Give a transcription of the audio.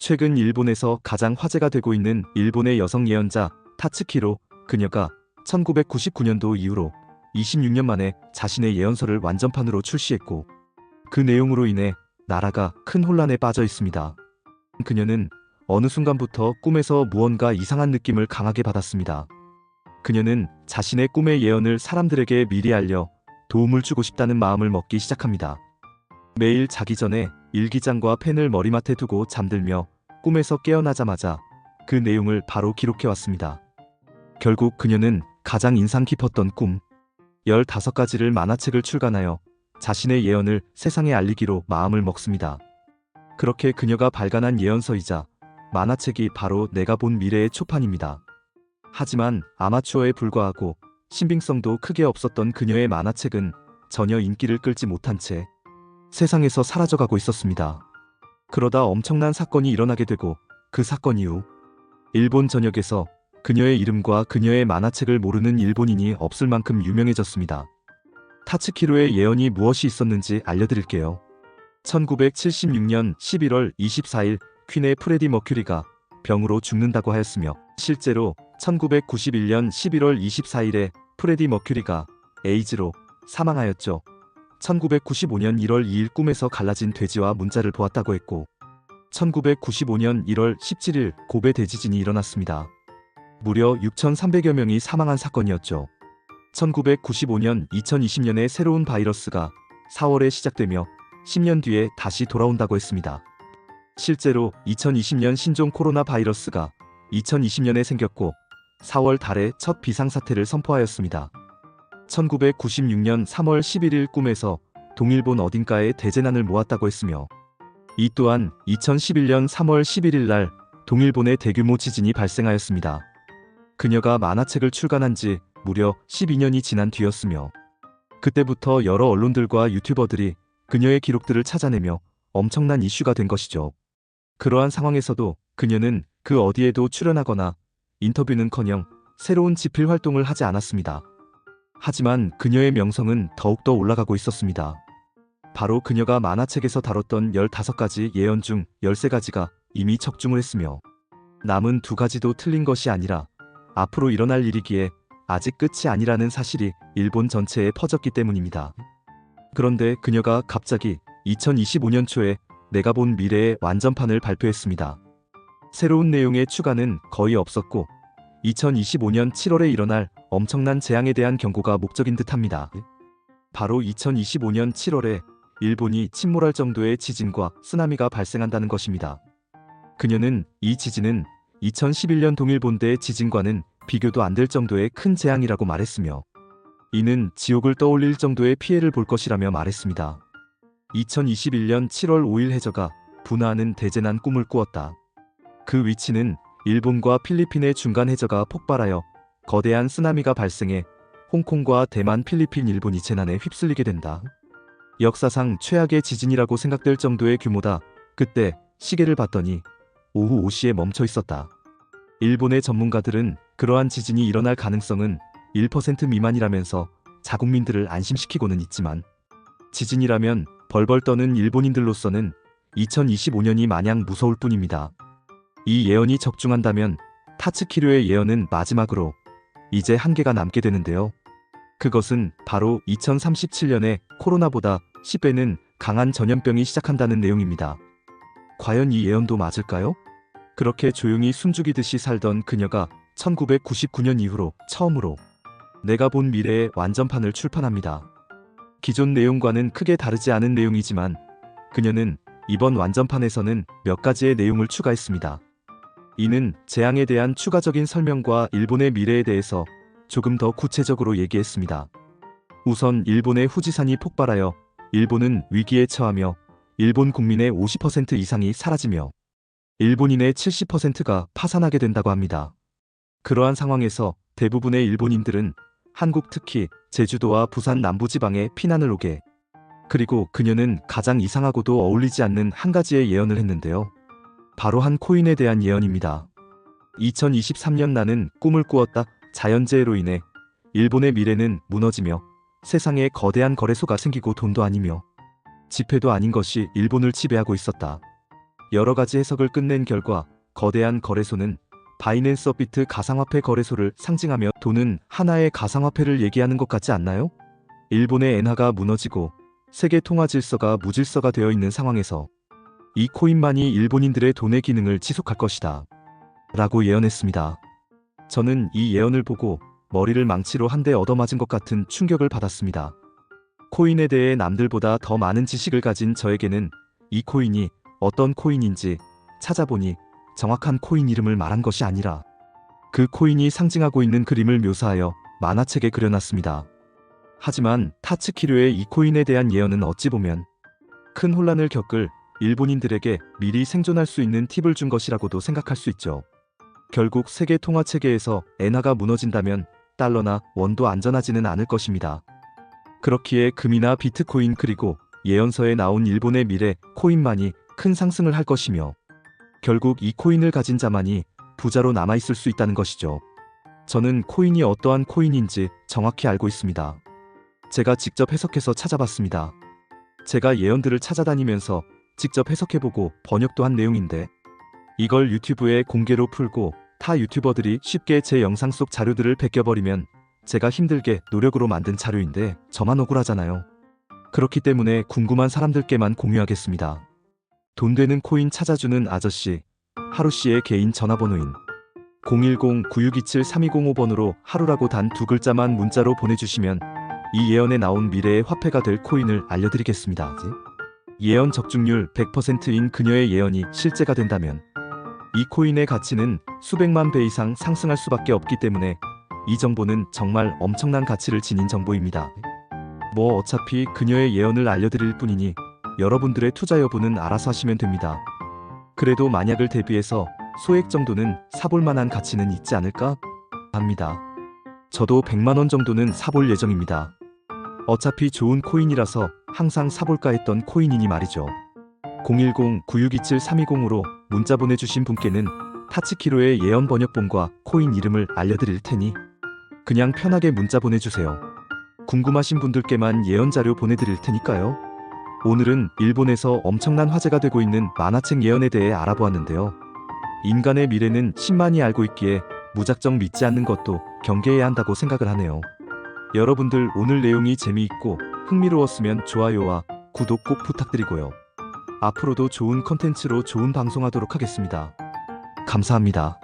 최근 일본에서 가장 화제가 되고 있는 일본의 여성 예언자 타츠키로, 그녀가 1999년도 이후로 26년 만에 자신의 예언서를 완전판으로 출시했고, 그 내용으로 인해 나라가 큰 혼란에 빠져 있습니다. 그녀는 어느 순간부터 꿈에서 무언가 이상한 느낌을 강하게 받았습니다. 그녀는 자신의 꿈의 예언을 사람들에게 미리 알려 도움을 주고 싶다는 마음을 먹기 시작합니다. 매일 자기 전에 일기장과 펜을 머리맡에 두고 잠들며 꿈에서 깨어나자마자 그 내용을 바로 기록해왔습니다. 결국 그녀는 가장 인상 깊었던 꿈 15가지를 만화책을 출간하여 자신의 예언을 세상에 알리기로 마음을 먹습니다. 그렇게 그녀가 발간한 예언서이자 만화책이 바로 내가 본 미래의 초판입니다. 하지만 아마추어에 불과하고 신빙성도 크게 없었던 그녀의 만화책은 전혀 인기를 끌지 못한 채 세상에서 사라져가고 있었습니다. 그러다 엄청난 사건이 일어나게 되고, 그 사건 이후 일본 전역에서 그녀의 이름과 그녀의 만화책을 모르는 일본인이 없을 만큼 유명해졌습니다. 타츠키로의 예언이 무엇이 있었는지 알려드릴게요. 1976년 11월 24일 퀸의 프레디 머큐리가 병으로 죽는다고 하였으며, 실제로 1991년 11월 24일에 프레디 머큐리가 에이즈로 사망하였죠. 1995년 1월 2일 꿈에서 갈라진 돼지와 문자를 보았다고 했고, 1995년 1월 17일 고베 대지진이 일어났습니다. 무려 6,300여 명이 사망한 사건이었죠. 1995년 2020년에 새로운 바이러스가 4월에 시작되며 10년 뒤에 다시 돌아온다고 했습니다. 실제로 2020년 신종 코로나 바이러스가 2020년에 생겼고 4월 달에 첫 비상사태를 선포하였습니다. 1996년 3월 11일 꿈에서 동일본 어딘가에 대재난을 모았다고 했으며, 이 또한 2011년 3월 11일 날 동일본에 대규모 지진이 발생하였습니다. 그녀가 만화책을 출간한 지 무려 12년이 지난 뒤였으며, 그때부터 여러 언론들과 유튜버들이 그녀의 기록들을 찾아내며 엄청난 이슈가 된 것이죠. 그러한 상황에서도 그녀는 그 어디에도 출연하거나 인터뷰는커녕 새로운 집필 활동을 하지 않았습니다. 하지만 그녀의 명성은 더욱더 올라가고 있었습니다. 바로 그녀가 만화책에서 다뤘던 15가지 예언 중 13가지가 이미 적중을 했으며, 남은 2가지도 틀린 것이 아니라 앞으로 일어날 일이기에 아직 끝이 아니라는 사실이 일본 전체에 퍼졌기 때문입니다. 그런데 그녀가 갑자기 2025년 초에 내가 본 미래의 완전판을 발표했습니다. 새로운 내용의 추가는 거의 없었고 2025년 7월에 일어날 엄청난 재앙에 대한 경고가 목적인 듯합니다. 바로 2025년 7월에 일본이 침몰할 정도의 지진과 쓰나미가 발생한다는 것입니다. 그녀는 이 지진은 2011년 동일본대의 지진과는 비교도 안 될 정도의 큰 재앙이라고 말했으며, 이는 지옥을 떠올릴 정도의 피해를 볼 것이라며 말했습니다. 2021년 7월 5일 해저가 분화하는 대재난 꿈을 꾸었다. 그 위치는 일본과 필리핀의 중간 해저가 폭발하여 거대한 쓰나미가 발생해 홍콩과 대만, 필리핀, 일본이 재난에 휩쓸리게 된다. 역사상 최악의 지진이라고 생각될 정도의 규모다. 그때 시계를 봤더니 오후 5시에 멈춰 있었다. 일본의 전문가들은 그러한 지진이 일어날 가능성은 1% 미만이라면서 자국민들을 안심시키고는 있지만, 지진이라면 벌벌 떠는 일본인들로서는 2025년이 마냥 무서울 뿐입니다. 이 예언이 적중한다면 타츠키로의 예언은 마지막으로 이제 한계가 남게 되는데요. 그것은 바로 2037년에 코로나보다 10배는 강한 전염병이 시작한다는 내용입니다. 과연 이 예언도 맞을까요? 그렇게 조용히 숨죽이듯이 살던 그녀가 1999년 이후로 처음으로 내가 본 미래의 완전판을 출판합니다. 기존 내용과는 크게 다르지 않은 내용이지만 그녀는 이번 완전판에서는 몇 가지의 내용을 추가했습니다. 이는 재앙에 대한 추가적인 설명과 일본의 미래에 대해서 조금 더 구체적으로 얘기했습니다. 우선 일본의 후지산이 폭발하여 일본은 위기에 처하며 일본 국민의 50% 이상이 사라지며 일본인의 70%가 파산하게 된다고 합니다. 그러한 상황에서 대부분의 일본인들은 한국, 특히 제주도와 부산 남부지방에 피난을 오게, 그리고 그녀는 가장 이상하고도 어울리지 않는 한 가지의 예언을 했는데요. 바로 한 코인에 대한 예언입니다. 2023년 나는 꿈을 꾸었다. 자연재해로 인해 일본의 미래는 무너지며 세상에 거대한 거래소가 생기고 돈도 아니며 지폐도 아닌 것이 일본을 지배하고 있었다. 여러 가지 해석을 끝낸 결과 거대한 거래소는 바이낸스 업비트 가상화폐 거래소를 상징하며 돈은 하나의 가상화폐를 얘기하는 것 같지 않나요? 일본의 엔화가 무너지고 세계 통화 질서가 무질서가 되어 있는 상황에서 이 코인만이 일본인들의 돈의 기능을 지속할 것이다 라고 예언했습니다. 저는 이 예언을 보고 머리를 망치로 한 대 얻어맞은 것 같은 충격을 받았습니다. 코인에 대해 남들보다 더 많은 지식을 가진 저에게는 이 코인이 어떤 코인인지 찾아보니 정확한 코인 이름을 말한 것이 아니라 그 코인이 상징하고 있는 그림을 묘사하여 만화책에 그려놨습니다. 하지만 타츠키료의 이 코인에 대한 예언은 어찌 보면 큰 혼란을 겪을 일본인들에게 미리 생존할 수 있는 팁을 준 것이라고도 생각할 수 있죠. 결국 세계 통화 체계에서 엔화가 무너진다면 달러나 원도 안전하지는 않을 것입니다. 그렇기에 금이나 비트코인 그리고 예언서에 나온 일본의 미래 코인만이 큰 상승을 할 것이며 결국 이 코인을 가진 자만이 부자로 남아있을 수 있다는 것이죠. 저는 코인이 어떠한 코인인지 정확히 알고 있습니다. 제가 직접 해석해서 찾아봤습니다. 제가 예언들을 찾아다니면서 직접 해석해보고 번역도 한 내용인데 이걸 유튜브에 공개로 풀고 타 유튜버들이 쉽게 제 영상 속 자료들을 베껴버리면 제가 힘들게 노력으로 만든 자료인데 저만 억울하잖아요. 그렇기 때문에 궁금한 사람들께만 공유하겠습니다. 돈 되는 코인 찾아주는 아저씨 하루씨의 개인 전화번호인 010-9627-3205번으로 하루라고 단 2글자만 문자로 보내주시면 이 예언에 나온 미래의 화폐가 될 코인을 알려드리겠습니다. 예언 적중률 100%인 그녀의 예언이 실제가 된다면 이 코인의 가치는 수백만 배 이상 상승할 수밖에 없기 때문에 이 정보는 정말 엄청난 가치를 지닌 정보입니다. 뭐 어차피 그녀의 예언을 알려드릴 뿐이니 여러분들의 투자 여부는 알아서 하시면 됩니다. 그래도 만약을 대비해서 소액 정도는 사볼 만한 가치는 있지 않을까 합니다. 저도 100만원 정도는 사볼 예정입니다. 어차피 좋은 코인이라서 항상 사볼까 했던 코인이니 말이죠. 010-9627-3205로 문자 보내주신 분께는 타츠키로의 예언 번역본과 코인 이름을 알려드릴 테니 그냥 편하게 문자 보내주세요. 궁금하신 분들께만 예언 자료 보내드릴 테니까요. 오늘은 일본에서 엄청난 화제가 되고 있는 만화책 예언에 대해 알아보았는데요. 인간의 미래는 신만이 알고 있기에 무작정 믿지 않는 것도 경계해야 한다고 생각을 하네요. 여러분들 오늘 내용이 재미있고 흥미로웠으면 좋아요와 구독 꼭 부탁드리고요. 앞으로도 좋은 컨텐츠로 좋은 방송하도록 하겠습니다. 감사합니다.